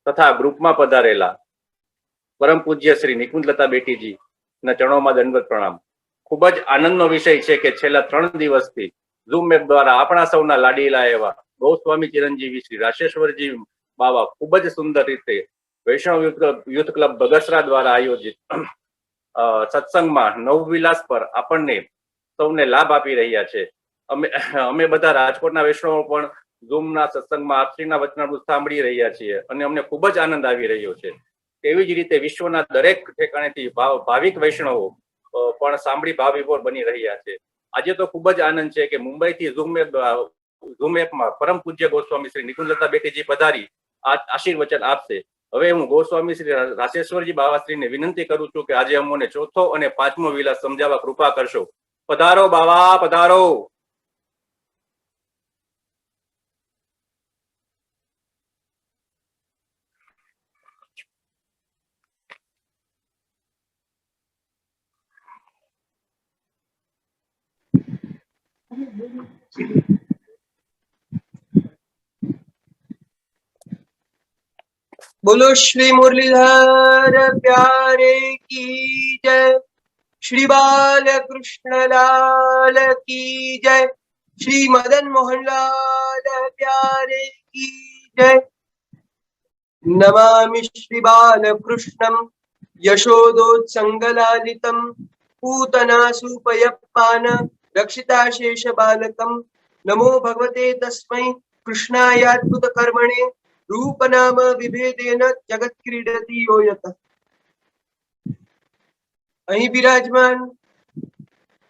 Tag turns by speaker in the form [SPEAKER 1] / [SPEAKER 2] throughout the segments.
[SPEAKER 1] તથા ગ્રુપમાં પધારેલા પરમ પૂજ્ય શ્રી નિકુંજલતા બેટીજી ના ચરણોમાં દંડવત પ્રણામ. ખૂબ જ આનંદનો વિષય છે કે છેલ્લા 3 દિવસથી ઝૂમ એપ દ્વારા આપણા સૌના લાડીલા એવા ગૌસ્વામી ચિરંજીવી શ્રી રાશેશ્વરજી બાવા ખૂબ જ સુંદર રીતે વૈષ્ણવ યુથ ક્લબ બગસરા દ્વારા આયોજિત સત્સંગમાં નવવિલાસ પર આપણને સૌને લાભ આપી રહ્યા છે. અમે બધા રાજકોટના વૈષ્ણવો પણ ઝૂમના સત્સંગમાં આપશ્રીના વચનામૃત સાંભળી રહ્યા છીએ અને અમને ખૂબ જ આનંદ આવી રહ્યો છે. તેવી જ રીતે વિશ્વના દરેક ઠેકાણેથી ભાવિક વૈષ્ણવો પણ સાંભળી ભાવવિભોર બની રહ્યા છે. આજે તો ખૂબ જ આનંદ છે કે મુંબઈથી ઝૂમ એપમાં પરમ પૂજ્ય ગોસ્વામી શ્રી નિકુંજલતા બેટીજી પધારી આશીર્વચન આપશે. હવે હું ગોસ્વામી શ્રી રાશેશ્વરજી બાવાશ્રીને વિનંતી કરું છું કે આજે અમોને ચોથો અને પાંચમો વિલાસ સમજાવવા કૃપા કરશો. પધારો બાવા, પધારો.
[SPEAKER 2] बोलो श्री मुरलीधर प्यारे की जय, श्री बाल कृष्ण लाल की जय, श्री मदन मोहन लाल प्यारे की जय। नमामि श्री बाल कृष्णं यशोदोत्संगलालितं पूतना सुपयप्पान रक्षिता शेष बालकं। नमो भगवते तस्मै कृष्णायाद्भुत कर्मणे रूप नाम विभेदेन जगत क्रीडति यो यतः। અહીં બિરાજમાન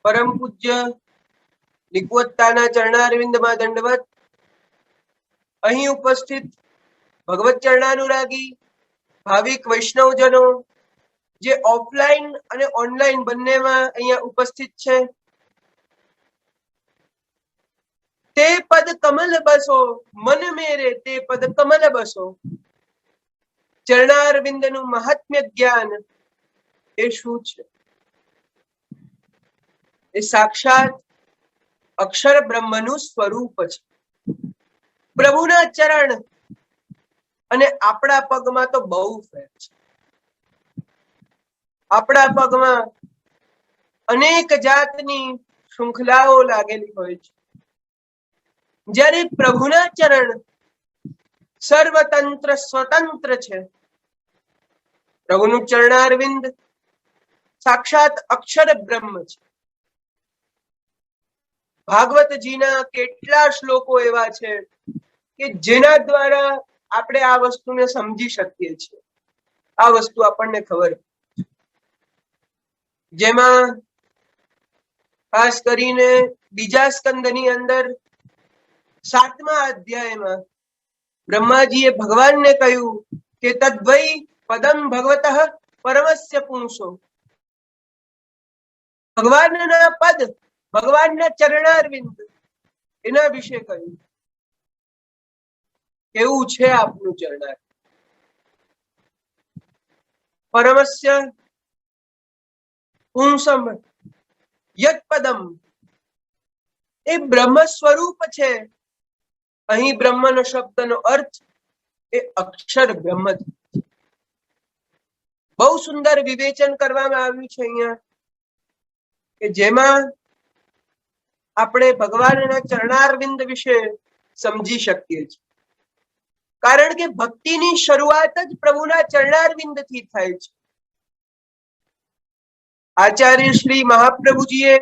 [SPEAKER 2] પરમ પૂજ્ય નિકુંજલતાના ચરણારવિંદમાં દંડવત. અહીં ઉપસ્થિત ભગવત ચરણાનુરાગી ભાવિક વૈષ્ણવજનો જે ઓફલાઈન અને ઓનલાઈન બંનેમાં અહીંયા ઉપસ્થિત છે. તે પદ કમલ બસો મન મેરે તે પદ કમલ બસો. ચરણારવિંદનું મહાત્મ્ય જ્ઞાન એ શું છે? એ સાક્ષાત અક્ષર બ્રહ્મનું સ્વરૂપ છે. પ્રભુના ચરણ અને આપણા પગમાં તો બહુ ફેર છે. આપણા પગમાં અનેક જાતની શૃંખલાઓ લાગેલી હોય છે, જ્યારે પ્રભુના ચરણ સર્વતંત્ર સ્વતંત્ર છે. પ્રભુનું ચરણારવિંદ સાક્ષાત અક્ષર બ્રહ્મ છે. ભાગવતજીના કેટલા શ્લોકો એવા છે કે જેના દ્વારા આપણે આ વસ્તુને સમજી શકીએ છીએ. આ વસ્તુ આપણને ખબર, જેમાં ખાસ કરીને બીજા સ્કંદની અંદર 7મા અધ્યાયમાં બ્રહ્માજીએ ભગવાનને કહ્યું કે તદ્વૈ પદમ ભગવતઃ પરમસ્ય પુંસો. ભગવાનના પદ, ભગવાનના ચરણારવિંદ, એના વિશે કહ્યું. કેવું છે આપનું ચરણાર? પરમસ્ય પુંસમ યત પદમ, એ બ્રહ્મ સ્વરૂપ છે. અહીં બ્રહ્મનો શબ્દનો અર્થ એ અક્ષર બ્રહ્મ છે. બહુ સુંદર વિવેચન કરવામાં આવ્યું છે અહીંયા, કે જેમાં આપણે ભગવાનના ચરણારવિંદ વિશે સમજી શકીએ છીએ. કારણ કે ભક્તિની શરૂઆત જ પ્રભુના ચરણારવિંદથી થાય છે. આચાર્ય શ્રી મહાપ્રભુજીએ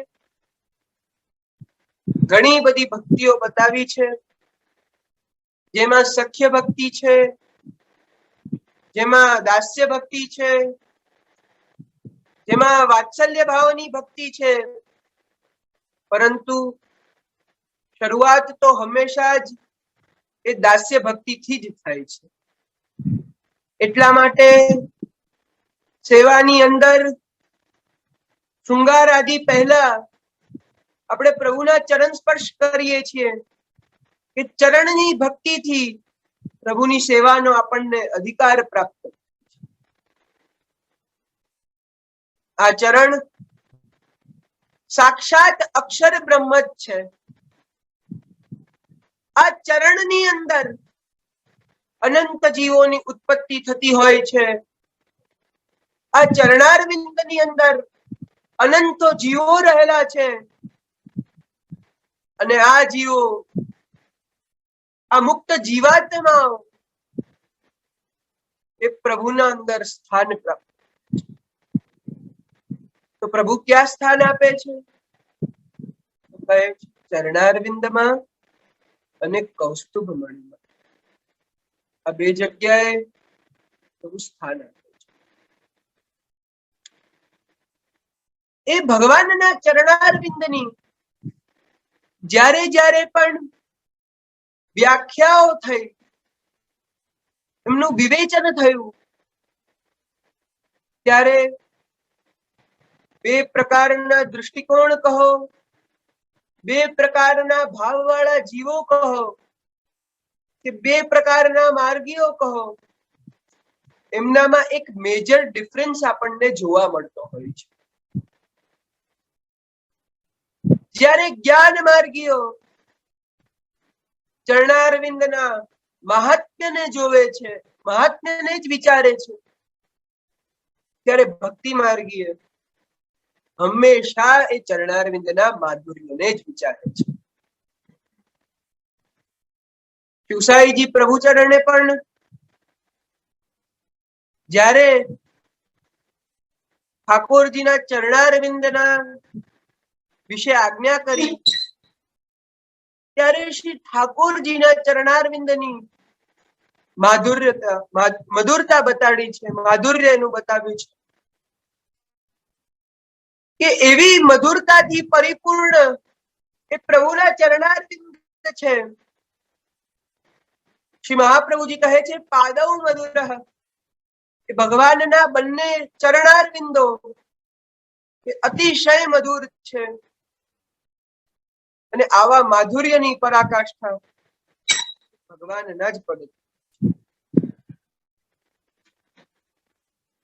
[SPEAKER 2] ઘણી બધી ભક્તિઓ બતાવી છે, જેમાં સખ્ય ભક્તિ છે, જેમાં દાસ્ય ભક્તિ છે, જેમાં વાત્સલ્ય ભાવની ભક્તિ છે. પરંતુ શરૂઆત તો હંમેશા જ એ દાસ્ય ભક્તિથી જ થાય છે. એટલા માટે સેવાની અંદર શૃંગાર આદિ પહેલા આપણે પ્રભુના ચરણ સ્પર્શ કરીએ છીએ કે ચરણની ભક્તિથી પ્રભુની સેવાનો આપણને અધિકાર પ્રાપ્ત. આ ચરણ સાક્ષાત અક્ષર બ્રહ્મ જ છે. આ ચરણની અંદર અનંત જીવોની ઉત્પત્તિ થતી હોય છે. આ ચરણારવિંદની અંદર અનંતો જીવો રહેલા છે અને આ જીવો, આ મુક્ત જીવાત્મા એ પ્રભુના અંદર સ્થાન પ્રાપ્ત. તો પ્રભુ ક્યાં સ્થાન આપે છે? ચરણારવિંદમાં અને કૌસ્તુભ મણિમાં. આ બે જગ્યાએ પ્રભુ સ્થાન આપે છે. એ ભગવાનના ચરણારવિંદની જ્યારે જ્યારે પણ વ્યાખ્યાઓ થઈ, એમનું વિવેચન થયું, ત્યારે બે પ્રકારના દૃષ્ટિકોણ કહો, બે પ્રકારના ભાવવાળા જીવો કહો કે બે પ્રકારના માર્ગીઓ કહો, એમનામાં એક મેજર ડિફરન્સ આપણને જોવા મળતો હોય છે. જ્યારે જ્ઞાન માર્ગીઓ ચરણારવિંદના મહાત્મ્યને જોવે છે, મહાત્મ્યને જ વિચારે છે, ત્યારે ભક્તિ માર્ગીય હંમેશા એ ચરણારવિંદના માધુર્યને જ વિચારે છે. શિવસાઈજી પ્રભુચરણે પણ જ્યારે ઠાકોરજીના ચરણારવિંદના વિશે આજ્ઞા કરી, ત્યારે શ્રી ઠાકોરજીના ચરણારવિંદની મધુરતા બતાડી છે, માધુર્ય એનું બતાવ્યું છે કે એવી મધુરતાથી પરિપૂર્ણ એ પ્રભુના ચરણારવિંદ છે. શ્રી મહાપ્રભુજી કહે છે, પાદવ મધુરઃ, એ ભગવાનના બંને ચરણારવિંદો એ અતિશય મધુર છે. અને આવા માધુર્યની પરાકાષ્ઠા ભગવાનના જ પદ.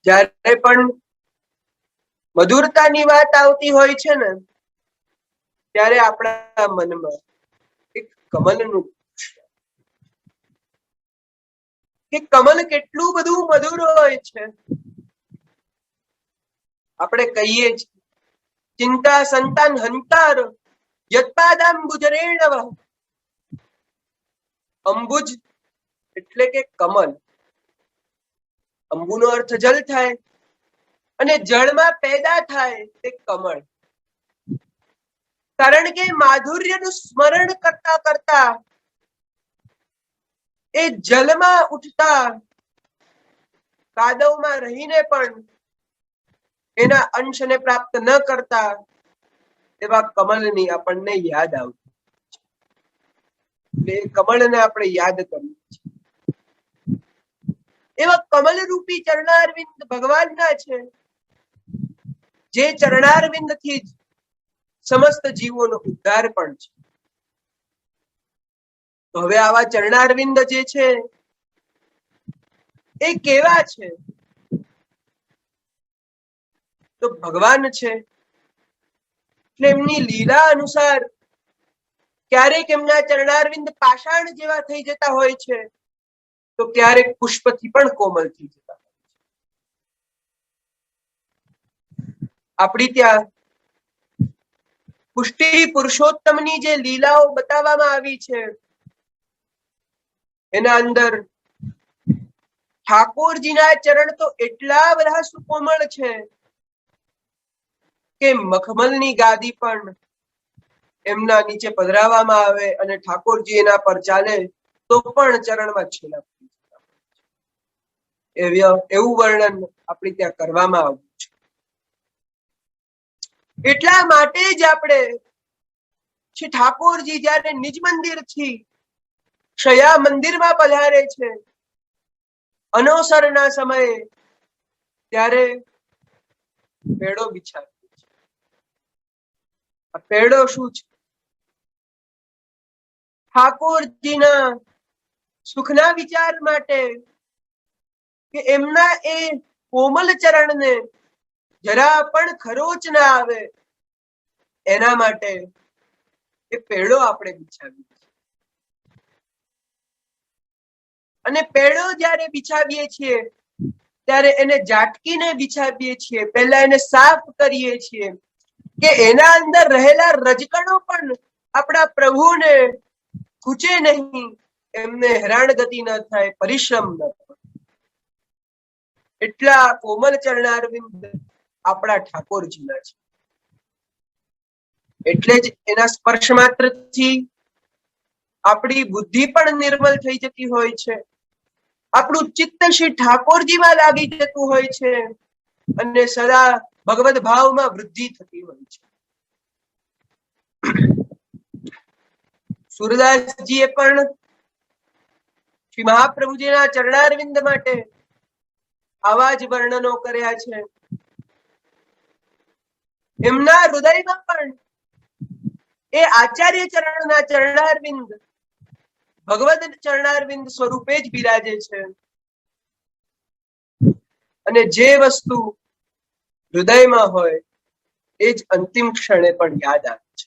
[SPEAKER 2] જ્યારે પણ મધુરતાની વાત આવતી હોય છે ને, ત્યારે આપણા મનમાં એક કમલનું, કે કમલ કેટલું બધું મધુર હોય છે. આપણે કહીએ છીએ, ચિંતા સંતાન હંતાર યત્પાદાંબુજરેણવ. અંબુજ એટલે કે કમલ. અંબુનો અર્થ જલ થાય અને જળમાં પેદા થાય તે કમળ. કારણ કે માધુર્યનું સ્મરણ કરતા કરતા એ જલમાં ઉઠતા કાદવમાં રહીને પણ એના અંશને પ્રાપ્ત ન કરતા એવા કમલની આપણને યાદ આવતી. એટલે કમળને આપણે યાદ કરીએ છીએ. એવા કમલ રૂપી ચરણારવિંદ ભગવાનના છે, જે ચરણારવિંદથી જ સમસ્ત જીવોનો ઉદ્ધાર પણ છે. તો હવે આવા ચરણારવિંદ જે છે એ કેવા છે? તો ભગવાન છે, એટલે એમની લીલા અનુસાર ક્યારેક એમના ચરણારવિંદ પાષાણ જેવા થઈ જતા હોય છે, તો ક્યારેક પુષ્પથી પણ કોમલ થઈ જતા હોય છે. આપણી ત્યાં પુષ્ટિ પુરુષોત્તમની જે લીલાઓ બતાવવામાં આવી છે, એના અંદર ઠાકોરજીના ચરણ તો એટલા બધા સુકોમળ છે કે મખમલની ગાદી પણ એમના નીચે પધરાવવામાં આવે અને ઠાકોરજી એના પર ચાલે તો પણ ચરણમાં છેલ્લા પડી જતા હોય છે. એવું વર્ણન આપણી ત્યાં કરવામાં આવ્યું છે. એટલા માટે જ આપણે શ્રી ઠાકોરજી જ્યારે નિજ મંદિરથી શયા મંદિરમાં પધારે છે અનોસરના સમયે, ત્યારે પેડો બિછાવે છે. આ પેડો શું છે? ઠાકોરજીના સુખના વિચાર માટે, કે એમના એ કોમલ ચરણને જરા પણ ખરોચ ના આવે એના માટે એ પેડો આપણે બિછાવીએ છીએ. અને પેડો જ્યારે બિછાવીએ છીએ ત્યારે એને ઝાટકીને બિછાવીએ છીએ, પહેલા એને સાફ કરીએ છીએ કે એના અંદર રહેલા રજકણો પણ આપણા પ્રભુને ખૂચે નહીં, એમને હેરાનગતિ ન થાય, પરિશ્રમ ન થાય. એટલા કોમલ ચરણારવિંદ આપણા ઠાકોરજીના છે. એટલે જ એના સ્પર્શ માત્રથી આપણી બુદ્ધિ પણ નિર્મલ થઈ જતી હોય છે, આપણું ચિત્ત શ્રી ઠાકોરજીમાં લાગી જતું હોય છે અને સદા ભગવદ ભાવમાં વૃદ્ધિ થતી હોય છે. સુરદાસજીએ પણ શ્રી મહાપ્રભુજીના ચરણારવિંદ માટે આવા જ વર્ણનો કર્યા છે. એમના હૃદયમાં પણ એ આચાર્ય ચરણના ચરણારવિંદ ભગવદ ચરણારવિંદ સ્વરૂપે જ બિરાજે છે અને જે વસ્તુ હૃદયમાં હોય એ જ અંતિમ ક્ષણે પણ યાદ આવે છે.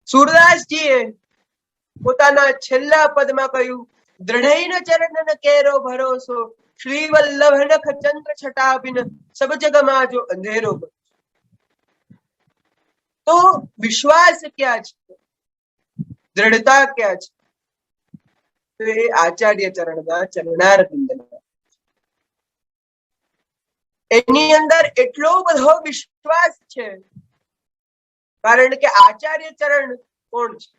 [SPEAKER 2] સુરદાસજીએ પોતાના છેલ્લા પદમાં કહ્યું, દ્રઢૈન ચરણ કેરો ભરોસો, શ્રી વલ્લભ નખ ચંદ્ર છટા બિન સબ જગમાં જો અંધેરો. તો વિશ્વાસ ક્યાં છે, દ્રઢતા ક્યાં છે? તો એ આચાર્ય ચરણના ચરણારવિંદના. એની અંદર એટલો બધો વિશ્વાસ છે, કારણ કે આચાર્ય ચરણ કોણ છે?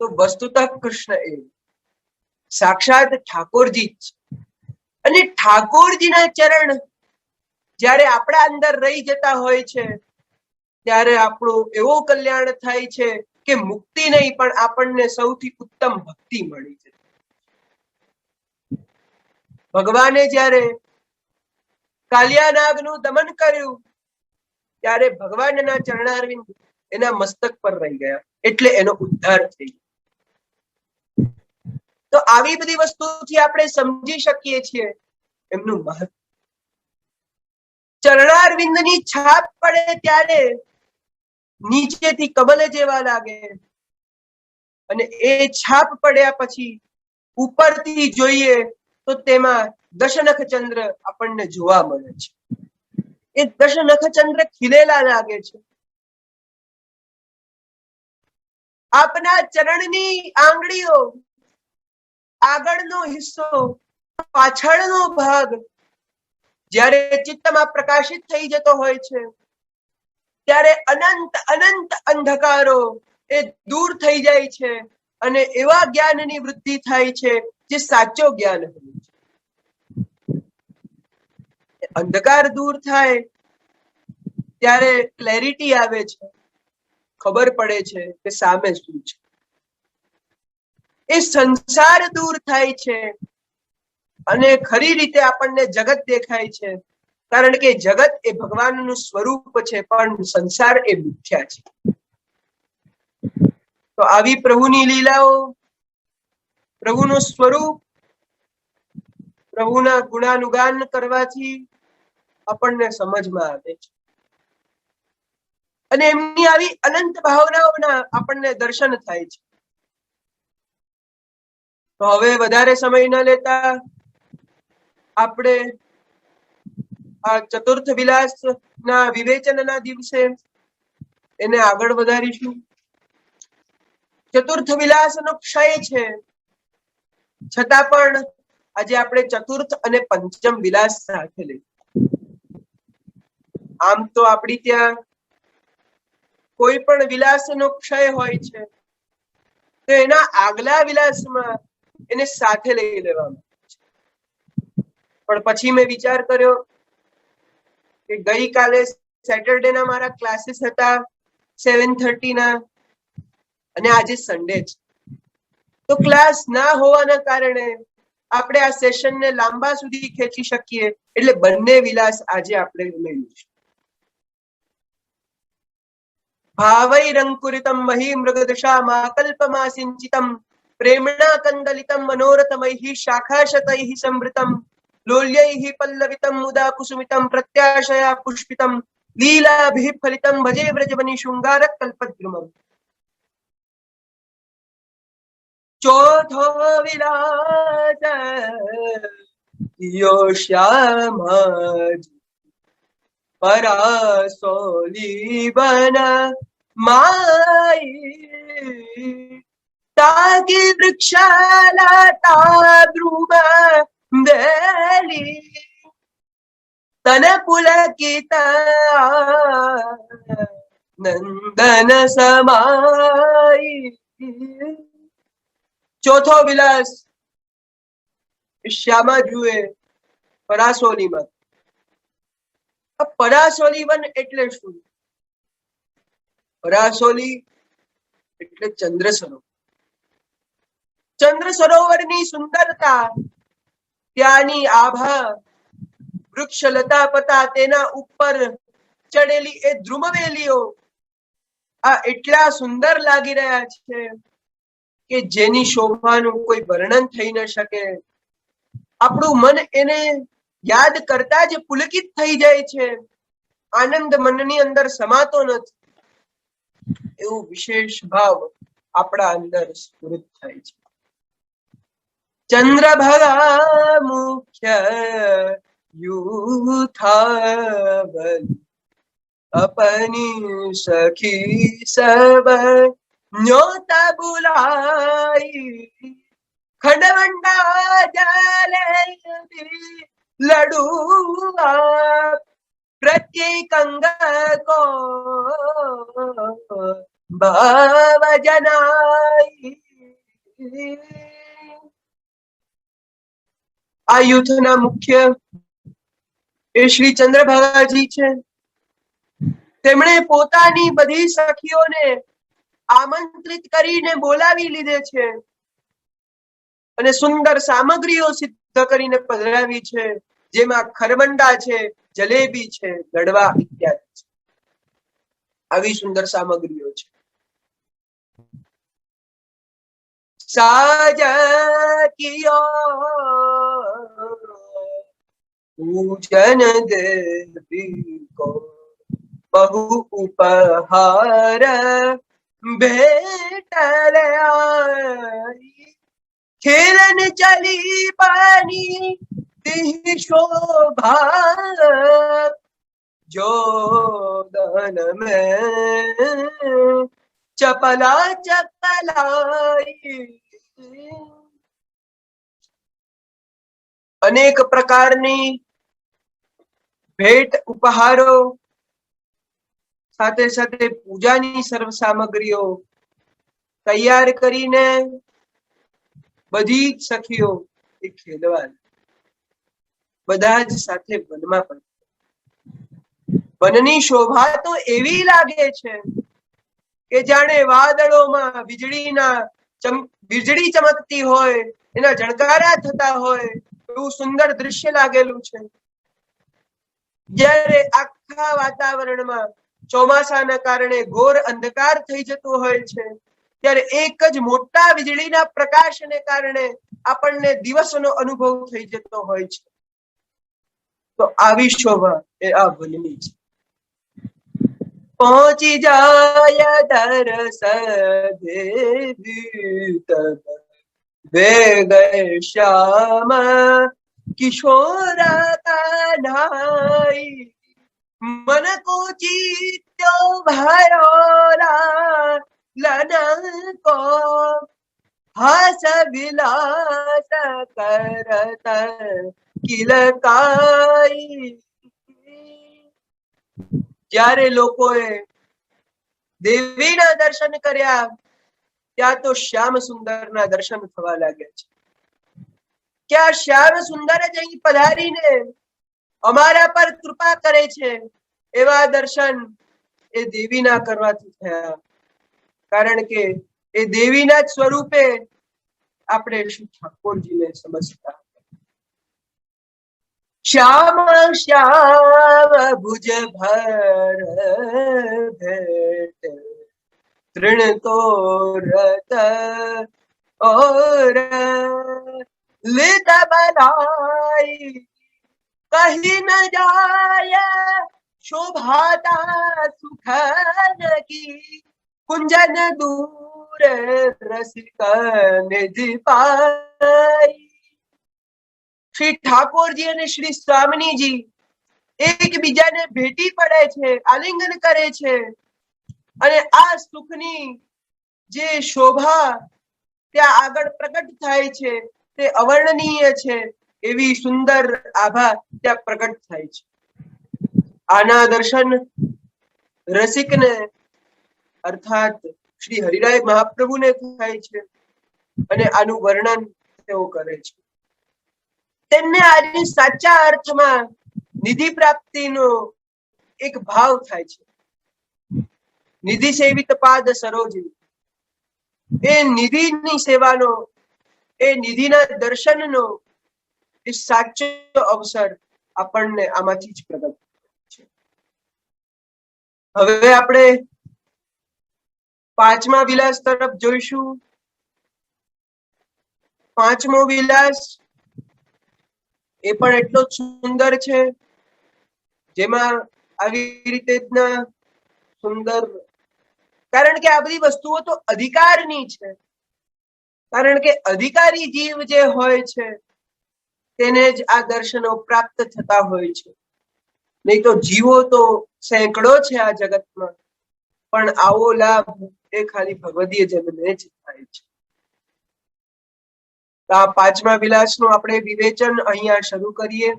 [SPEAKER 2] તો વસ્તુતઃ કૃષ્ણ એ સાક્ષાત ઠાકોરજી જ છે. અને ઠાકોરજીના ચરણ જ્યારે આપણા અંદર રહી જતા હોય છે ત્યારે આપણું એવું કલ્યાણ થાય છે કે મુક્તિ નહીં પણ આપણને સૌથી ઉત્તમ ભક્તિ મળી છે. ભગવાને જ્યારે કાલિયાનાગનું દમન કર્યું ત્યારે ભગવાનના ચરણારવિંદ એના મસ્તક પર રહી ગયા, એટલે એનો ઉદ્ધાર થઈ ગયો. તો આવી બધી વસ્તુથી આપણે સમજી શકીએ છીએ એમનું મહત્વ. ચરણારવિંદની છાપ પડે ત્યારે નીચેથી કમલ જેવા લાગે અને એ છાપ પડ્યા પછી ઉપરથી જોઈએ તો તેમાં દશનખ ચંદ્ર આપણને જોવા મળે છે. એ દશનખ ચંદ્ર ખીલેલા લાગે છે. આપના ચરણની આંગળીઓ, આગળનો હિસ્સો, પાછળનો ભાગ જ્યારે ચિત્તમાં પ્રકાશિત થઈ જતો હોય છે ત્યારે અનંત અનંત અંધકારો એ દૂર થઈ જાય છે અને એવા જ્ઞાનની વૃદ્ધિ થાય છે જે સાચો જ્ઞાન હોય છે. અંધકાર દૂર થાય ત્યારે ક્લેરિટી આવે છે, ખબર પડે છે કે સામે શું છે. એ સંસાર દૂર થાય છે અને ખરી રીતે આપણને જગત દેખાય છે, કારણ કે જગત એ ભગવાનનું સ્વરૂપ છે પણ સંસાર એ મિથ્યા છે. તો આવી પ્રભુની લીલાઓ, પ્રભુનું સ્વરૂપ, પ્રભુના ગુણાનુગાન કરવાથી આપણને સમજમાં આવે છે અને એમની આવી અનંત ભાવનાઓના આપણને દર્શન થાય છે. તો હવે વધારે સમય ન લેતા આપણે આ ચતુર્થ વિલાસ ના વિવેચનના દિવસે એને આગળ વધારીશું. ચતુર્થ વિલાસનો ક્ષય છે, છતાં પણ આજે આપણે ચતુર્થ અને પંચમ વિલાસ સાથે લઈએ. આમ તો આપણી ત્યાં કોઈ પણ વિલાસનો ક્ષય હોય છે તો એના આગલા વિલાસમાં એને સાથે લઈ લેવામાં આવે છે. પણ પછી મેં વિચાર કર્યો કે ગઈકાલે સેટરડેના મારા ક્લાસીસ હતા 7:30 ના અને આજે સન્ડે છે, તો ક્લાસ ના હોવાના કારણે આપણે આ સેશનને લાંબા સુધી ખેંચી શકીએ, એટલે બંને વિલાસ આજે આપણે લઈશું. ભાવૈરંકુરિતમ મહી મૃગદશા માકલ્પમા સિંચિતમ પ્રેમણા કંદલિતમ મનોરથમૈઃ શાખાશતૈઃ સંવૃતમ લોલ્યૈઃ પલ્લવિતમ મુદા કુસુમિતમ પ્રત્યાશયા પુષ્પિતમ લીલાભિઃ ફલિતમ ભજે વ્રજવની શૃંગારક કલ્પદ્રુમમ. चौथो विलास यो श्याम परासोली बन माई ताकि वृक्षलता द्रुम बेली तन पुलकित नंदन समाई। ચોથો વિલાસ શ્યામા જુએ પરાસોલી માં। પરાસોલી વન એટલે શું? પરાસોલી એટલે ચંદ્ર સરોવર। ચંદ્ર સરોવરની સુંદરતા, ત્યાંની આભા, વૃક્ષ લતા પતા, તેના ઉપર ચડેલી એ ધ્રુમવેલીઓ આ એટલા સુંદર લાગી રહ્યા છે કે જેની શોભાનું કોઈ વર્ણન થઈ ન શકે। આપણું મન એને યાદ કરતા જ પુલકિત થઈ જાય છે, આનંદ મનની અંદર સમાતો નથી, એવું વિશેષ ભાવ આપણા અંદર સ્ફુરિત થાય છે। ચંદ્રભગા મુખ્ય યુથાવલ अपनी सखी सब न्योता बुलाई खंडवंडा जले लडुआ प्रत्येक अंग को भाव जनाई। आ युद्धना मुख्य ए श्री चंद्रभागाजी छे। તેમણે પોતાની બધી સખીઓને આમંત્રિત કરીને બોલાવી લીધે છે અને સુંદર સામગ્રીઓ સિદ્ધ કરીને પધરાવી છે, જેમાં ખરબંડા છે, જલેબી છે, લડવા ઇત્યાદિ છે। આવી સુંદર સામગ્રીઓ છે। સાજ કિયો પૂજન દેવી કો बहु उपहार भेटल आई खेलन चली पानी तिहि शोभा जो दन में चपला चपलाई। अनेक प्रकारनी भेट उपहारो સાથે સાથે પૂજાની સર્વ સામગ્રીઓ તૈયાર કરીને બધી સખીઓ એ ખેલવા બધા જ સાથે વનમાં પણ। વનની શોભા તો એવી લાગે છે કે જાણે વાદળોમાં વીજળી ચમકતી હોય, એના જણકારા થતા હોય એવું સુંદર દૃશ્ય લાગેલું છે। જ્યારે આખા વાતાવરણમાં ચોમાસાના કારણે ઘોર અંધકાર થઈ જતો હોય છે, ત્યારે એક જ મોટા વીજળીના પ્રકાશને કારણે આપણને દિવસનો અનુભવ થઈ જતો હોય છે। તો આવી શોભા એ આ વનની છે। પહોંચી જાય દરસ દેવી તબ વેગ શ્યામ કિશોર કન્હાઈ मन को जीत्यो भरोला लन को हास विलास करत किलकाई। જ્યારે લોકોએ દેવીના દર્શન કર્યા ત્યાં તો શ્યામ સુંદરના દર્શન થવા લાગ્યા છે। કે આ શ્યામ સુંદર જ અહીં પધારીને અમારા પર કૃપા કરે છે, એવા દર્શન એ દેવીના કરવાથી થયા। કારણ કે એ દેવીના જ સ્વરૂપે આપણે શ્રી ઠાકોરજીને સમજતા। શ્યામ શ્યામ ભુજ ભર ભેટ તૃણ તો રત और लित बनाई कहीं न जाय शोभाता सुखन की कुंजन दूर રસિક નિધિ પાઈ. શ્રી ઠાકોરજી અને શ્રી સ્વામિનીજી એકબીજાને ભેટી પડે છે, આલિંગન કરે છે, અને આ સુખની જે શોભા ત્યાં આગળ પ્રગટ થાય છે તે અવર્ણનીય છે. એવી સુંદર આભા ત્યાં પ્રગટ થાય છે. આના દર્શન રસિકને અર્થાત શ્રી હરિરાય મહાપ્રભુને થાય છે અને આનું વર્ણન તેઓ કરે છે. તેમને આજે સાચા અર્થમાં નિધિ પ્રાપ્તિનો એક ભાવ થાય છે. નિધિ સેવિત પાદ સરોજી, એ નિધિની સેવાનો, એ નિધિના દર્શનનો એ સાચો અવસર આપણને આમાંથી જ પ્રગટ છે. હવે આપણે પાંચમા વિલાસ તરફ જોઈશું. પાંચમો વિલાસ એ પણ એટલો જ સુંદર છે, જેમાં આવી રીતે સુંદર, કારણ કે આ બધી વસ્તુઓ તો અધિકારની છે. કારણ કે અધિકારી જીવ જે હોય છે તેને જ આ દર્શનો પ્રાપ્ત થતા હોય છે. નહીં તો જીવો તો સેંકડો છે આ જગતમાં, પણ આવો લાભ એ ખાલી ભગવદીય જનને જ થાય છે. આ પાંચમા વિલાસનું આપણે વિવેચન અહીંયા શરૂ કરીએ.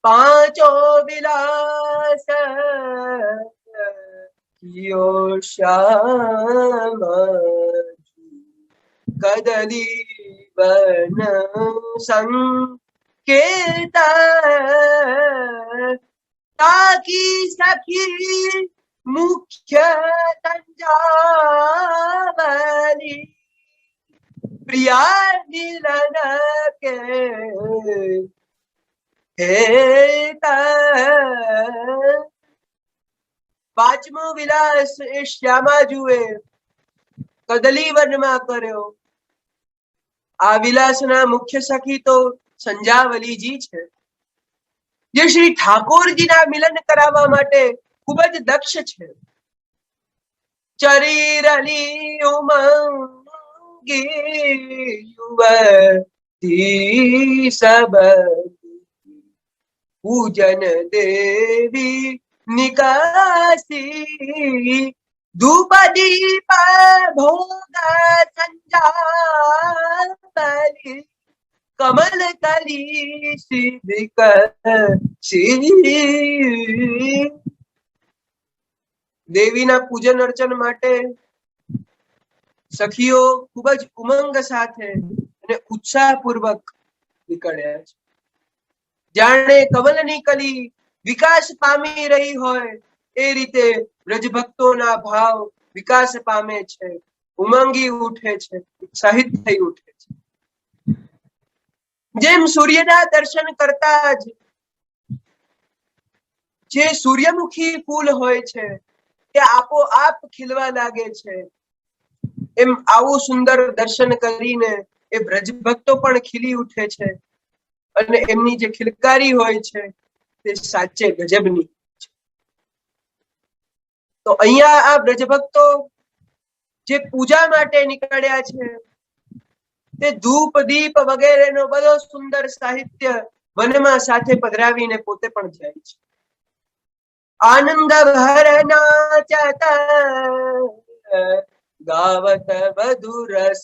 [SPEAKER 2] પાંચો વિલાસ કિયો શ્યામ કદલી વન સંકેત તાકી સખી મુખ્ય તંજાવલી પ્રિયા મિલન કે પાંચમો વિલાસ એ શ્યામા જુએ કદલી વનમાં કર્યો. આ વિલાસના મુખ્ય સખી તો સંજાવલીજી છે, જે શ્રી ઠાકોરજીના મિલન કરાવવા માટે ખૂબ જ દક્ષ છે. ચરીરલી ઉમંગી યુવતી સબ પૂજન દેવી નિકાસી ધૂપ દીપ ભોગ સંજાવલી કમલ કલી સિદ્ધિક દેવીના પૂજન અર્ચન માટે સખીઓ ખૂબ જ ઉમંગ સાથે અને ઉત્સાહપૂર્વક નીકળ્યા છે. જાણે કમલની કલી વિકાસ પામી રહી હોય એ રીતે વ્રજભક્તોના ભાવ વિકાસ પામે છે, ઉમંગી ઉઠે છે, ઉત્સાહિત થઈ ઉઠે છે. જેમ સૂર્યના દર્શન કરતા જ જે સૂર્યમુખી ફૂલ હોય છે તે આપોઆપ ખીલવા લાગે છે, એમ આવું સુંદર દર્શન કરીને એ વ્રજભક્તો પણ ખીલી ઉઠે છે અને એમની જે ખિલકારી હોય છે તે સાચે ગજબની છે. તો અહીંયા આ વ્રજભક્તો જે પૂજા માટે નીકળ્યા છે તે ધૂપ દીપ વગેરેનો બધો સુંદર સાહિત્ય વનમાં સાથે પધરાવીને પોતે પણ જાય છે. આનંદ ભર નાચત ગાવત વધુ રસ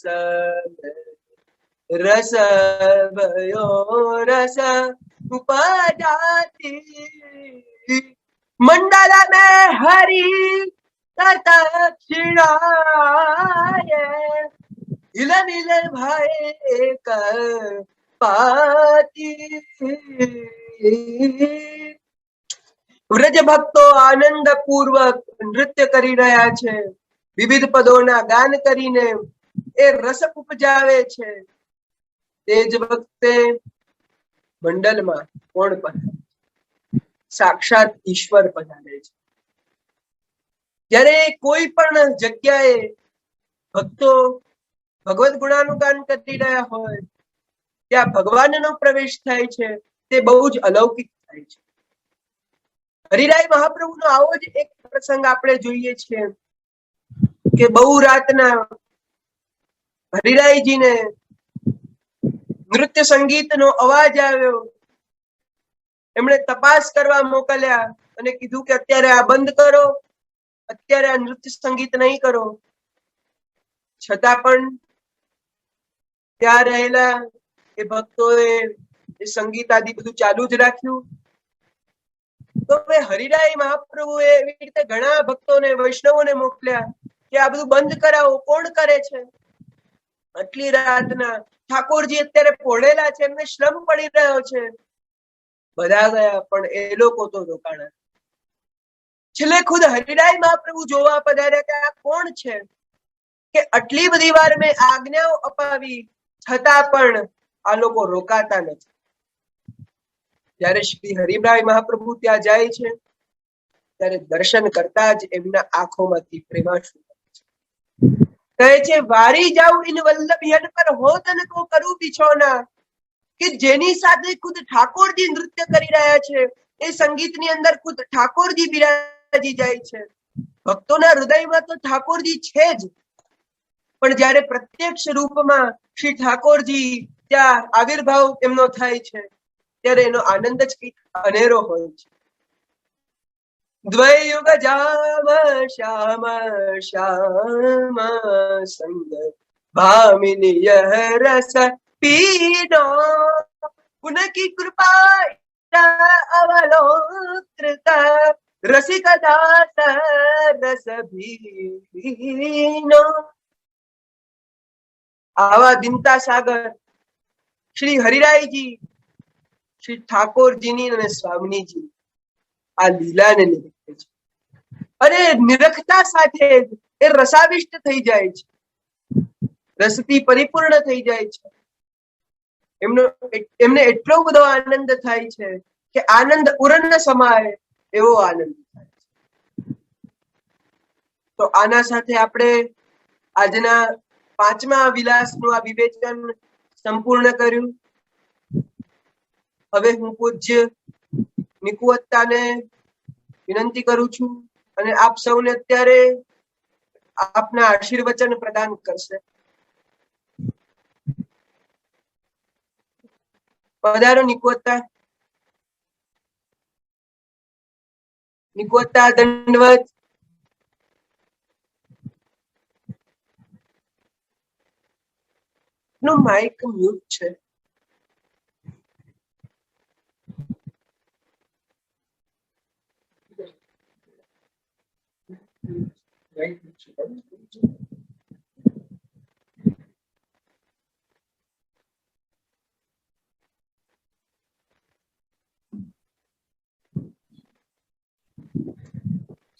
[SPEAKER 2] રસ ભયો રસ ઉપજાતી મંડલ में हरि तत्क्षिणाय हिल मिल भय कर पाती. વ્રજ ભક્તો આનંદ પૂર્વક નૃત્ય કરી રહ્યા છે, વિવિધ પદોના ગાન કરીને એ રસ ઉપજાવે છે. તે જ વખતે મંડલમાં કોણ પધારે? સાક્ષાત ઈશ્વર પધારે છે. જ્યારે કોઈ પણ જગ્યાએ ભક્તો ભગવદ ગુણાનુગાન કરી રહ્યા હોય ત્યાં ભગવાનનો પ્રવેશ થાય છે, તે બહુ જ અલૌકિક થાય છે. હરિરાય મહાપ્રભુનો આવો જ એક પ્રસંગ આપણે જોઈએ છીએ કે બહુ રાતના હરિરાયજીને નૃત્ય સંગીતનો અવાજ આવ્યો. એમણે તપાસ કરવા મોકલ્યા અને કીધું કે અત્યારે આ બંધ કરો, અત્યારે આ નૃત્ય સંગીત નહીં કરો. છતાં પણ ત્યાં રહેલા એ ભક્તોએ એ સંગીત આદિ બધું ચાલુ જ રાખ્યું. તો હવે હરિરાય મહાપ્રભુએ એવી રીતે ઘણા ભક્તોને, વૈષ્ણવોને મોકલ્યા કે આ બધું બંધ કરાવો. કોણ કરે છે આટલી રાતના? ઠાકોરજી અત્યારે પોઢેલા છે, એમને શ્રમ પડી રહ્યો છે. બધા ગયા પણ એ લોકો તો રોકાણા. છેલ્લે ખુદ હરિરાય મહાપ્રભુ જોવા પધાર્યા કે આ કોણ છે કે આટલી બધી વાર મેં આજ્ઞાઓ અપાવી છતાં પણ આ લોકો રોકાતા નથી. જ્યારે શ્રી હરિરાય મહાપ્રભુ ત્યાં જાય છે ત્યારે દર્શન કરતા જ એમના આંખોમાંથી પ્રેમાશ્રુ કહે છે, વારી જાઉં ઇન વલ્લભયન પર હોત ન કો કરું બિછોના. કે જેની સાથે ખુદ ઠાકોરજી નૃત્ય કરી રહ્યા છે, એ સંગીતની અંદર ખુદ ઠાકોરજી બિરાજી જાય છે. ભક્તોના હૃદયમાં તો ઠાકોરજી છે જ, પણ જ્યારે પ્રત્યક્ષ રૂપમાં શ્રી ઠાકોરજી ત્યાં આવિર્ભાવ એમનો થાય છે ત્યારે એનો આનંદ જ કંઈક અનેરો હોય છે. દ્વયુગ જામ શ્યામ શ્યામ સંગ ભામિની यह रस पीनो उनकी कृपा अवलोकृत रसिक दास रस भीनो. आवा दिनता सागर श्री हरिरायजी, श्री ઠાકોરજીની અને સ્વામીજી આ લીલાને નિરખે છે અને નિરખતા સાથે એ રસાવિષ્ટ થઈ જાય છે, રસથી પરિપૂર્ણ થઈ જાય છે. એમને એટલો બધો આનંદ થાય છે કે આનંદ ઉરન સમાય એવો આનંદ થાય છે. તો આના સાથે આપણે આજના પાંચમા વિલાસનું આ વિવેચન સંપૂર્ણ કર્યું. હવે હું પૂજ્ય નિકુવત્તાને વિનંતી કરું છું અને આપ સૌને અત્યારે આપના આશીર્વચન પ્રદાન કરશે. પધારો નિકુવત્તા. નિકુવત્તા દંડવત. નું માઇક મ્યુટ છે.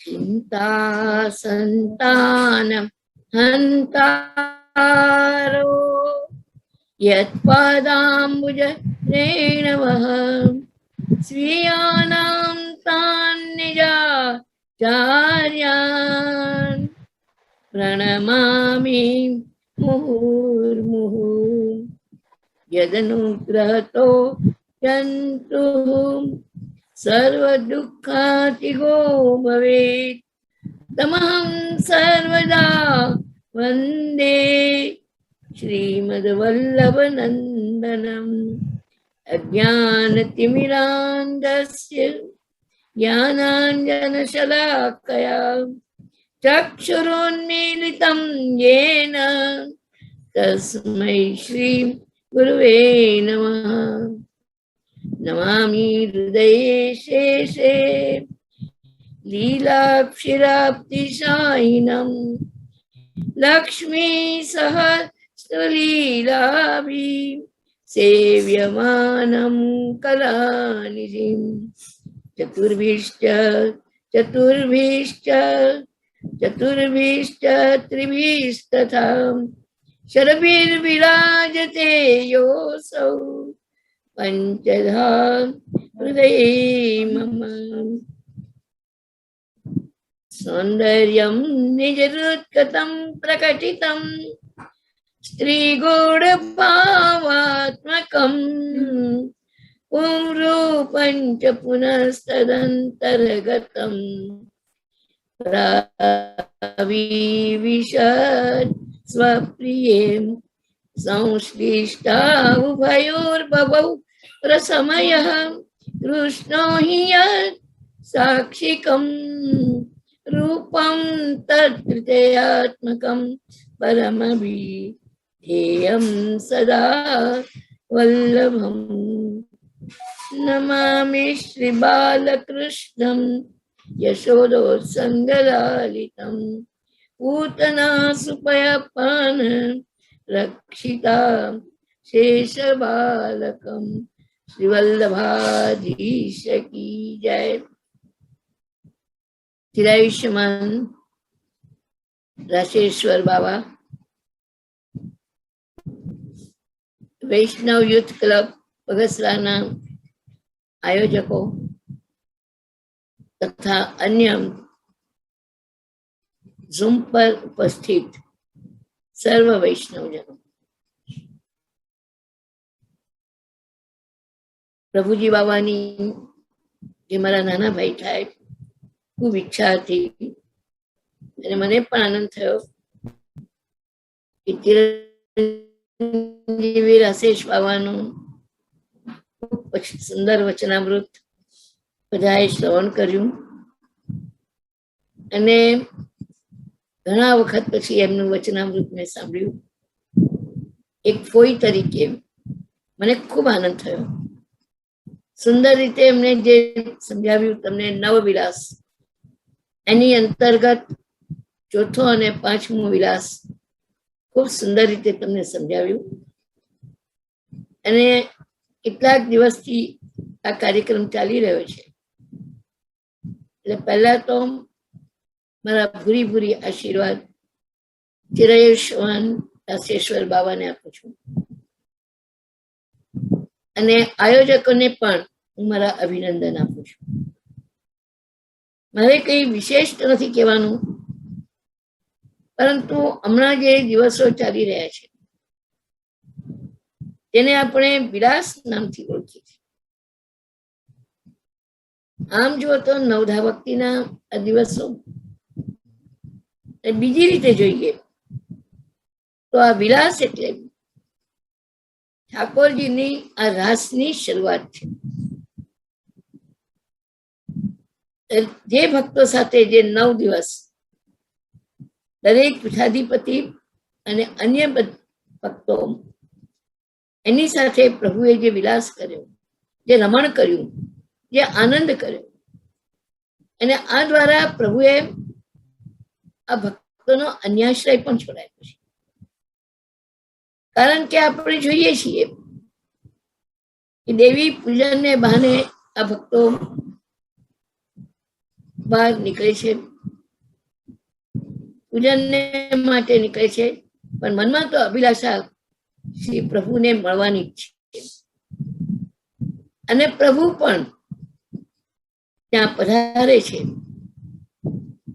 [SPEAKER 3] चिंता संतान हंतारो यत्पदाम्बुज रेणवः स्वीयानां तान् निजाचार्यान् प्रणमामि मुहुर्मुहुः. यदनुग्रहतो जन्तुः सर्वदुःखातिगो भवेत् तमहं सर्वदा वन्दे श्रीमद्वल्लभनन्दनम्. अज्ञानतिमिरान्धस्य ज्ञानाञ्जनशलाकया चक्षुरुन्मीलितं येन तस्मै श्री गुरुवे नमः. नमामि हृदये शेषे लीलाक्षिराब्धिशायिनं लक्ष्मी सहस्रलीलाभिः सेव्यमानं कलानिधिं. चतुर्भिश्च चतुर्भिश्च चतुर्भिश्च त्रिभिस्तथा शरभिर्विराजते योऽसौ पंचधा हृदये मम. सौन्दर्यं निजरुत्कटं प्रकटितं स्त्रीगूढभावात्मकम् पुंरूपं च पुनस्तदन्तर्गतं विशद स्वप्रिये संश्लिष्टा उभयोर्बभौ रसमयः कृष्णो हि यत् साक्षिकं रूपं तत्कृतयात्मकं परमभिधेयं सदा वल्लभम् नमामि श्रीबालकृष्णं यशोदोत्सङ्गलालितं पूतना सुपयपान रक्षिता शेषबालकं श्रीवल्लभाधीश की जय। चिरायुष्यमान राशेश्वर बाबा, वैष्णव युथ क्लब बगसराना आयोजकों तथा अन्य ઝૂમ પર ઉપસ્થિત સર્વ વૈષ્ણવજનો, પ્રભુજી બાવાની જે મારા નાના ભાઈ થાય ખૂબ ઈચ્છા હતી અને મને પણ આનંદ થયો કે ચિરંજીવી રાશેશ બાવાનું સુંદર વચનામૃત બધાએ શ્રવણ કર્યું અને ઘણા વખત પછી એમનું વચનામૃત મેં સાંભળ્યું. એક ફોઈ તરીકે મને ખૂબ આનંદ થયો. સુંદર રીતે એમને જે સમજાવ્યું તમને નવવિલાસ, એની અંતર્ગત ચોથો અને પાંચમો વિલાસ ખૂબ સુંદર રીતે તમને સમજાવ્યું. અને કેટલાક દિવસથી આ કાર્યક્રમ ચાલી રહ્યો છે. એટલે પહેલા તો મારા ભૂરી ભૂરી આશીર્વાદ ચિરાયુષ્યવાન રાશેશ્વર બાબાને આપું છું અને આયોજકોને પણ હું મારા અભિનંદન આપું છું. મારે કંઈ વિશેષ નથી કહેવાનું, પરંતુ હમણાં જે દિવસો ચાલી રહ્યા છે તેને આપણે વિલાસ નામથી ઓળખીએ છીએ. આમ જુઓ તો નવધા ભક્તિના આ દિવસો, બીજી રીતે જોઈએ તો આ વિલાસ એટલે ઠાકોરજીની આ રાસની શરૂઆત છે. જે ભક્તો સાથે જે 9 દિવસ દરેક પીઠાધિપતિ અને અન્ય ભક્તો એની સાથે પ્રભુએ જે વિલાસ કર્યો, જે રમણ કર્યું, જે આનંદ કર્યો, અને આ દ્વારા પ્રભુએ આ ભક્તોનો અન્યાશ્રય પણ છોડાયો છે. કારણ કે આપણે જોઈએ છીએ કે દેવી પૂજનને બહાને આ ભક્તો બહાર નીકળે છે, પૂજનને માટે નીકળે છે, પણ મનમાં તો અભિલાષા શ્રી પ્રભુને મળવાની જ છે. અને પ્રભુ પણ ત્યાં પધારે છે.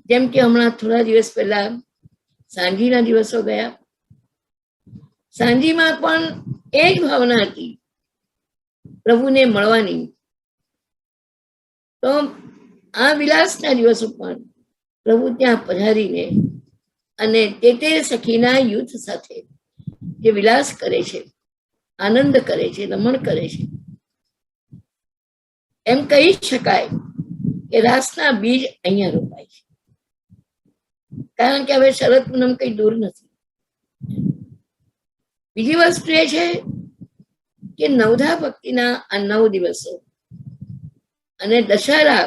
[SPEAKER 3] જેમ કે હમણાં થોડા દિવસ પહેલા સાંજીના દિવસો ગયા. સાંજીમાં પણ એ જ ભાવના હતી પ્રભુને મળવાની. તો આ વિલાસના દિવસો પણ પ્રભુ ત્યાં પધારીને અને તે સખીના યુથ સાથે જે વિલાસ કરે છે, આનંદ કરે છે, રમણ કરે છે, એમ કહી શકાય કે રાસના બીજ અહીંયા રોપાય છે. કારણ કે હવે શરદ પૂનમ કઈ દૂર નથી. બીજી વસ્તુ એ છે કે નવધા ભક્તિના આ 9 દિવસો અને દશહરા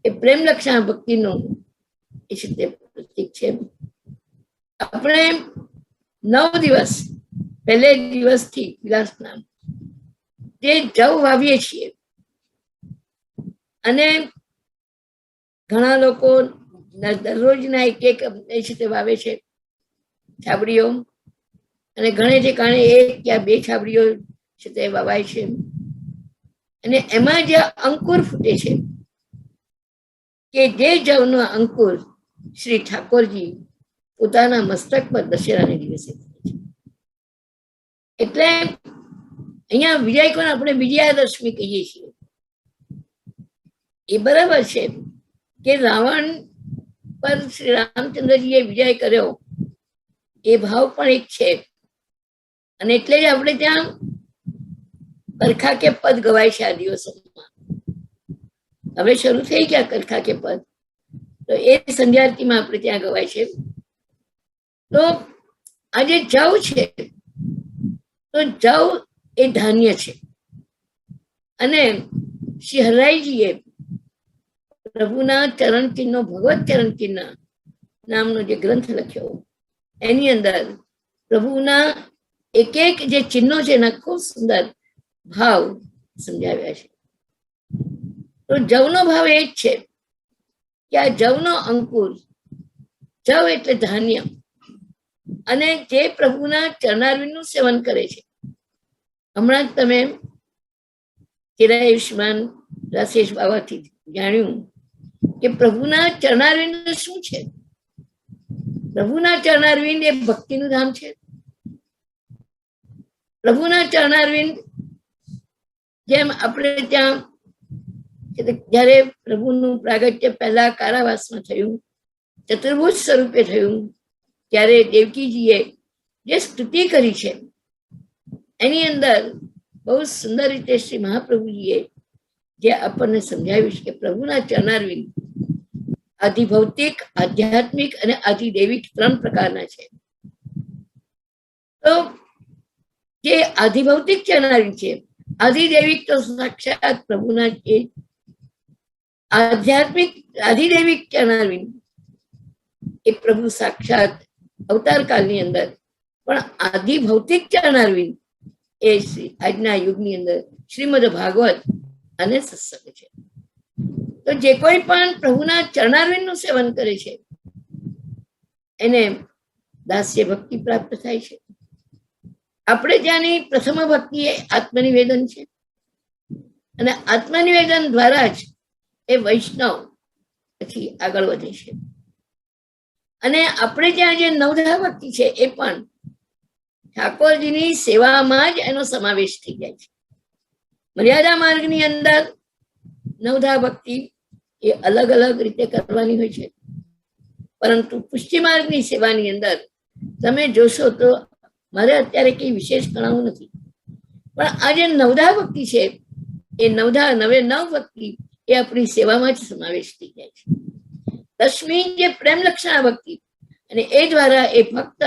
[SPEAKER 3] એ પ્રેમ લક્ષણ ભક્તિનું પ્રતીક છે. આપણે 9 દિવસ પહેલે દિવસથી વિલાસના જે જવ વાવીએ છીએ, અને ઘણા લોકો દરરોજના એક વાવે છે છાબડીઓ, અને ઘણે ઠેકાણે 1 યા 2 છાબડીઓ છે તે વાવાય છે. અને એમાં જે અંકુર ફૂટે છે, કે જે જવનો અંકુર શ્રી ઠાકોરજી પોતાના મસ્તક પર દશેરાને દિવસે ફૂટે છે. એટલે અહીંયા વિજયકોને આપણે વિજયાદશમી કહીએ છીએ. એ બરાબર છે કે રાવણ પર શ્રી રામચંદ્રજીએ વિજય કર્યો એ ભાવ પણ એક છે. અને એટલે જ આપણે ત્યાં કરખા કે પદ ગવાય છે આ દિવસોમાં. હવે શરૂ થઈ ગયા કરખા કે પદ, તો એ સંધ્યાઆરતીમાં આપણે ત્યાં ગવાય છે. તો આજે જવ છે, તો જવ એ ધાન્ય છે. અને શ્રી હરાઈજીએ પ્રભુના ચરણ ચિહ્નો, ભગવત ચરણ ચિહ્ન નામનો જે ગ્રંથ લખ્યો, એની અંદર પ્રભુના એક એક જે ચિહ્નો છે એના ખૂબ સુંદર ભાવ સમજાવ્યા છે. તો જવનો ભાવ એ જ છે કે આ જવનો અંકુર, જવ એટલે ધાન્ય, અને જે પ્રભુના ચરણારવિંદનું સેવન કરે છે. હમણાં જ તમે ચિરાયુષ્માન રાશેષ બાવાથી જાણ્યું કે પ્રભુના ચરણારવિંદ શું છે. પ્રભુના ચરણારવિંદ એ ભક્તિનું ધામ છે. પ્રભુના ચરણારવિંદ જેમ આપણે ત્યાં જયારે પ્રભુનું પ્રાગટ્ય પહેલા કારાવાસમાં થયું, ચતુર્ભુજ સ્વરૂપે થયું, ત્યારે દેવકીજીએ જે સ્તુતિ કરી છે એની અંદર બહુ સુંદર રીતે શ્રી મહાપ્રભુજીએ જે આપણને સમજાવ્યું છે કે પ્રભુના ચરણારવિંદ આધિભૌતિક, આધ્યાત્મિક અને આધિદૈવિક 3 પ્રકારના છે. તો જે આધિભૌતિક ચરણારવિંદ છે, આધિદૈવિક તો સાક્ષાત પ્રભુના એ આધ્યાત્મિક, આધિદૈવિક ચરણારવિંદ એ પ્રભુ સાક્ષાત અવતાર કાળની અંદર, પણ આધિભૌતિક ચરણારવિંદ એ આજના યુગની અંદર શ્રીમદ ભાગવત અને સત્સંગ છે. તો જે કોઈ પણ પ્રભુના ચરણારવિંદનું સેવન કરે છે એને દાસ્ય ભક્તિ પ્રાપ્ત થાય છે. આપણે ત્યાંની પ્રથમ ભક્તિ એ આત્મનિવેદન છે, અને આત્મનિવેદન દ્વારા જ એ વૈષ્ણવ પછી આગળ વધે છે. અને આપણે ત્યાં જે નવધા ભક્તિ છે એ પણ ઠાકોરજીની સેવામાં જ એનો સમાવેશ થઈ જાય છે. મર્યાદા માર્ગની અંદર નવધા ભક્તિ એ અલગ અલગ રીતે કરવાની હોય છે, પરંતુ પુષ્ટિ માર્ગની સેવાની અંદર તમે જોશો તો મારે અત્યારે કઈ વિશેષ ગણાવું નથી, પણ આ જે નવધા ભક્તિ છે એ નવધા નવે નવ ભક્તિ એ આપણી સેવામાં જ સમાવેશ થઈ જાય છે. 10મી જે પ્રેમ લક્ષણા ભક્તિ, અને એ દ્વારા એ ભક્ત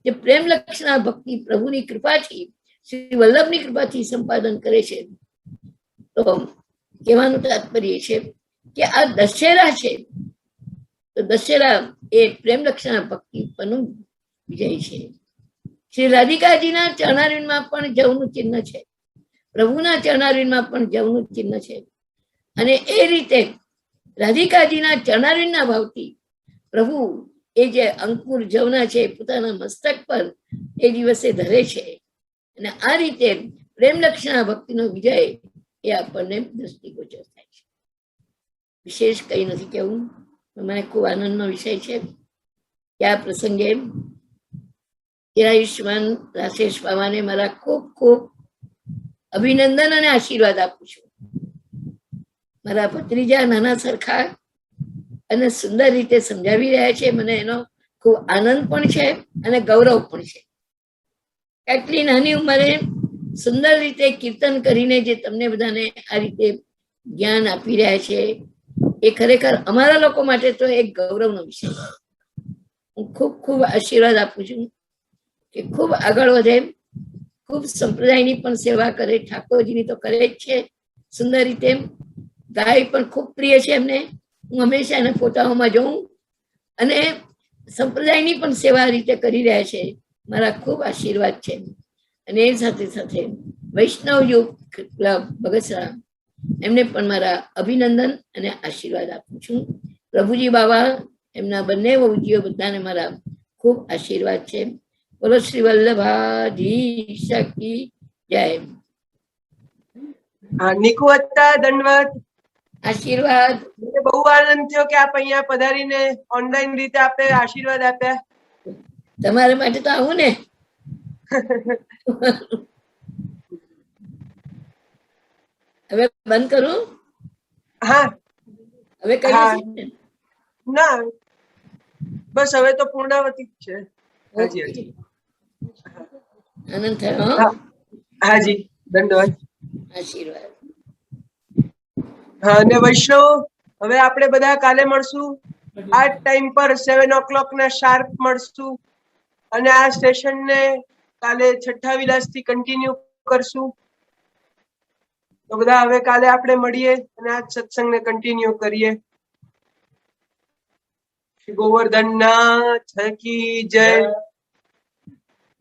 [SPEAKER 3] જે પ્રેમ લક્ષણા ભક્તિ પ્રભુની કૃપાથી, શ્રી વલ્લભની કૃપાથી સંપાદન કરે છે. તો કહેવાનું તાત્પર્ય છે કે આ દશેરા છે, તો દશેરા એ પ્રેમ લક્ષણા ભક્તિ પરનું વિજય છે. શ્રી રાધિકાજીના ચરણારવિંદમાં પણ જવનું ચિહ્ન છે, પ્રભુના ચરણારવિંદમાં પણ જવનું ચિહ્ન છે. અને એ રીતે રાધિકાજીના ચરણારવિંદના ભાવથી પ્રભુ એ જે અંકુર જવના છે પોતાના મસ્તક પર એ દિવસે ધરે છે. અને આ રીતે પ્રેમ લક્ષણા ભક્તિનો વિજય એ આપણને દ્રષ્ટિગોચર થાય છે. વિશેષ કઈ નથી કહેવું. મને ખૂબ આનંદનો વિષય છે કે આ પ્રસંગે ચિરાયુષ્માન રાશેષ બાવાને મારા ખૂબ ખૂબ અભિનંદન અને આશીર્વાદ આપું છું. મારા ભત્રીજા નાના સરખા અને સુંદર રીતે સમજાવી રહ્યા છે. મને એનો ખૂબ આનંદ પણ છે અને ગૌરવ પણ છે. એટલી નાની ઉંમરે સુંદર રીતે કીર્તન કરીને જે તમને બધાને આ રીતે જ્ઞાન આપી રહ્યા છે એ ખરેખર અમારા લોકો માટે તો એક ગૌરવનો વિષય છે. હું ખૂબ ખૂબ આશીર્વાદ આપું છું કે ખૂબ આગળ વધે, ખૂબ સંપ્રદાયની પણ સેવા કરે. ઠાકોરજીની તો કરે જ છે સુંદર રીતે. ગાય પણ ખૂબ પ્રિય છે એમને. હું હંમેશા એના ફોટાઓમાં જોઉં, અને સંપ્રદાયની પણ સેવા રીતે કરી રહ્યા છે. મારા ખૂબ આશીર્વાદ છે. અને એ સાથે સાથે વૈષ્ણવ યુગ ક્લબ બગસરા એમને પણ મારા અભિનંદન અને આશીર્વાદ આપું છું. પ્રભુજી બાવા, એમના બંને વહુજીઓ બધાને મારા ખૂબ આશીર્વાદ છે. બોલો શ્રી વલ્લભાધીશ કી જય.
[SPEAKER 2] નિકુવત્તા દંડવત.
[SPEAKER 3] આશીર્વાદ.
[SPEAKER 2] મને બહુ આનંદ થયો કે આપ અહીંયા પધારીને ઓનલાઈન રીતે આપે આશીર્વાદ આપ્યા.
[SPEAKER 3] તમારા માટે તો આવું ને. હવે બંધ કરું?
[SPEAKER 2] હા
[SPEAKER 3] હવે કઈ
[SPEAKER 2] હા.
[SPEAKER 3] નથી ને?
[SPEAKER 2] ના, બસ હવે તો પૂર્ણાવતી જ છે. હાજી
[SPEAKER 3] ઓકે.
[SPEAKER 2] હાજી
[SPEAKER 3] આનંદ થયો હો?
[SPEAKER 2] હા. હાજી દંડવત.
[SPEAKER 3] આશીર્વાદ.
[SPEAKER 2] હા, અને વૈષ્ણવ હવે આપણે બધા કાલે મળશું આ ટાઈમ પર 7 o'clock ના શાર્પ મળશું અને આ સેશન ને કાલે છઠ્ઠા વિલાસ થી કન્ટિન્યુ કરશું. તો બધા હવે કાલે આપણે મળીએ અને આ સત્સંગને કન્ટિન્યુ કરીએ. શ્રી ગોવર્ધન નાથ કી જય.